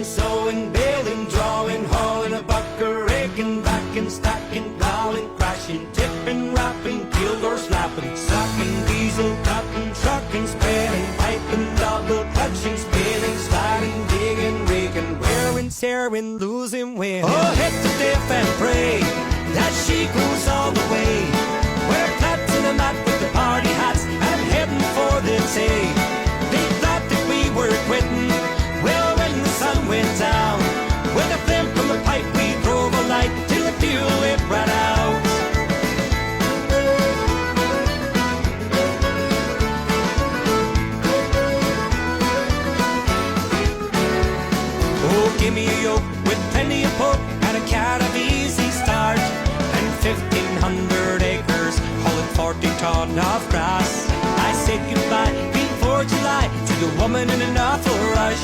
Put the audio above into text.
sowing, baling, drawing, hauling, a bucker, raking, backing, stacking, plowing, crashing, tipping, wrapping, keel door slapping, sucking, diesel, cutting, trucking, spreading, piping, double clutching, spinning, sliding, digging, raking, wearing, tearing, losing wind. Oh, hit the diff and pray that she goes all the way. We're flat to the mat with the party hats, and I'm heading for the day. They thought that we were quitting. Well, when the sun went down, with a flame from the pipe, we drove a light till the fuel it ran out. Oh, give me a yoke with plenty of poke and a cat of easy start, and 1,500 acres, hauling 40 ton of grass. I said goodbye before July to the woman in an awful rush.